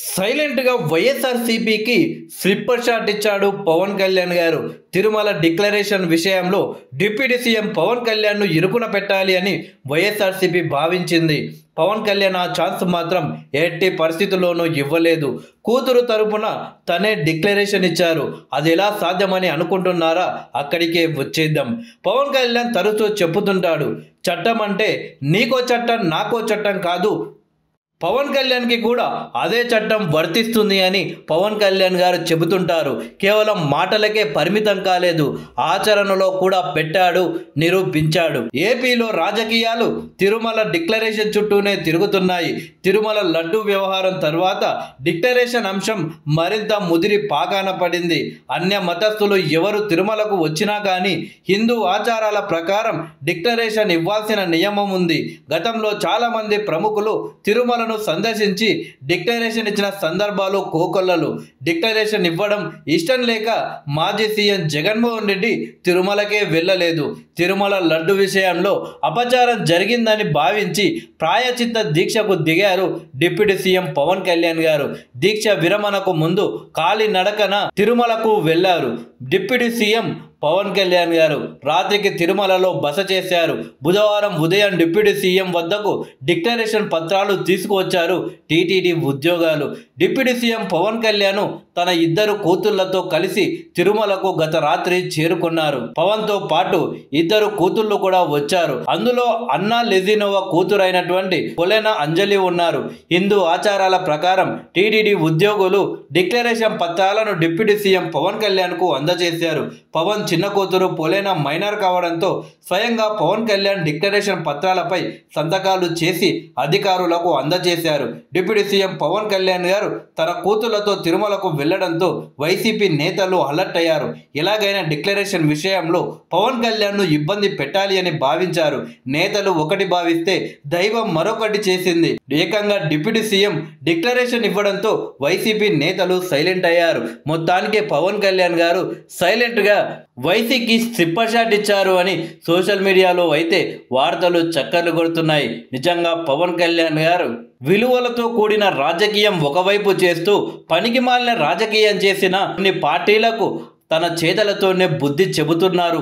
Silent గా వైఎస్ఆర్సీపీకి slipper shot ఇచ్చాడు పవన్ కళ్యాణ్ గారు. తిరుమల డిక్లరేషన్ విషయంలో డిప్యూటీ సీఎం పవన్ కళ్యాణ్ ను ఇరుకున పెట్టాలి అని వైఎస్ఆర్సీపీ భావించింది. పవన్ కళ్యాణ్ ఆ ఛాన్స్ మాత్రం ఎట్టి పరిస్థితుల్లోనూ ఇవ్వలేదు. కూతురు తరపున తనే డిక్లరేషన్ ఇచ్చారు. అది ఎలా సాధ్యమని అనుకుంటున్నారా? అక్కడికే వచ్చేద్దాం. పవన్ కళ్యాణ్ తరచూ చెప్పుతుంటాడు, చట్టం అంటే నీకో చట్టం నాకో చట్టం కాదు, పవన్ కళ్యాణ్కి కూడా అదే చట్టం వర్తిస్తుంది అని పవన్ కళ్యాణ్ గారు చెబుతుంటారు. కేవలం మాటలకే పరిమితం కాలేదు, ఆచరణలో కూడా పెట్టాడు, నిరూపించాడు. ఏపీలో రాజకీయాలు తిరుమల డిక్లరేషన్ చుట్టూనే తిరుగుతున్నాయి. తిరుమల లడ్డు వ్యవహారం తర్వాత డిక్లరేషన్ అంశం మరింత ముదిరి పాకాన పడింది. అన్య మతస్థులు ఎవరు తిరుమలకు వచ్చినా కానీ హిందూ ఆచారాల ప్రకారం డిక్లరేషన్ ఇవ్వాల్సిన నియమం ఉంది. గతంలో చాలామంది ప్రముఖులు తిరుమల సందర్శించి డిక్లరేషన్ ఇచ్చిన సందర్భాలు కోకొల్లలు. డిక్లరేషన్ ఇవ్వడం ఇష్టం లేక మాజీ సీఎం జగన్మోహన్ రెడ్డి తిరుమలకే వెళ్ళలేదు. తిరుమల లడ్డు విషయంలో అపచారం జరిగిందని భావించి ప్రాయచిత్త దీక్షకు దిగారు డిప్యూటీ సీఎం పవన్ కళ్యాణ్ గారు. దీక్ష విరమణకు ముందు కాలినడకన తిరుమలకు వెళ్లారు డిప్యూటీ సీఎం పవన్ కళ్యాణ్ గారు. రాత్రికి తిరుమలలో బస చేశారు. బుధవారం ఉదయం డిప్యూటీ సీఎం వద్దకు డిక్లరేషన్ పత్రాలు తీసుకువచ్చారు టీటీడీ ఉద్యోగాలు. డిప్యూటీ సీఎం పవన్ కళ్యాణ్ తన ఇద్దరు కూతుళ్లతో కలిసి తిరుమలకు గత రాత్రి చేరుకున్నారు. పవన్ తో పాటు ఇద్దరు కూతుళ్లు కూడా వచ్చారు. అందులో అన్నా లెజినోవా కూతురైనటువంటి కొలెనా అంజలి ఉన్నారు. హిందూ ఆచారాల ప్రకారం టీటీడీ ఉద్యోగులు డిక్లరేషన్ పత్రాలను డిప్యూటీ సీఎం పవన్ కళ్యాణ్ కు అందజేశారు. పవన్ చిన్న కూతురు పొలేనా మైనర్ కావడంతో స్వయంగా పవన్ కళ్యాణ్ డిక్లరేషన్ పత్రాలపై సంతకాలు చేసి అధికారులకు అందజేశారు. డిప్యూటీ సీఎం పవన్ కళ్యాణ్ గారు తన కూతుళ్లతో తిరుమలకు వెళ్లడంతో వైసీపీ నేతలు అలర్ట్ అయ్యారు. ఎలాగైనా డిక్లరేషన్ విషయంలో పవన్ కళ్యాణ్ ను ఇబ్బంది పెట్టాలి అని భావించారు. నేతలు ఒకటి భావిస్తే దైవం మరొకటి చేసింది. ఏకంగా డిప్యూటీ సీఎం డిక్లరేషన్ ఇవ్వడంతో వైసీపీ నేతలు సైలెంట్ అయ్యారు. మొత్తానికి పవన్ కళ్యాణ్ గారు సైలెంట్ గా వైసీపీకి స్లిప్పర్ షాట్ ఇచ్చారు అని సోషల్ మీడియాలో అయితే వార్తలు చక్కర్లు కొడుతున్నాయి. నిజంగా పవన్ కళ్యాణ్ గారు విలువలతో కూడిన రాజకీయం ఒకవైపు చేస్తూ పనికిమాలిన రాజకీయం చేసిన కొన్ని పార్టీలకు తన చేతలతోనే బుద్ధి చెబుతున్నారు.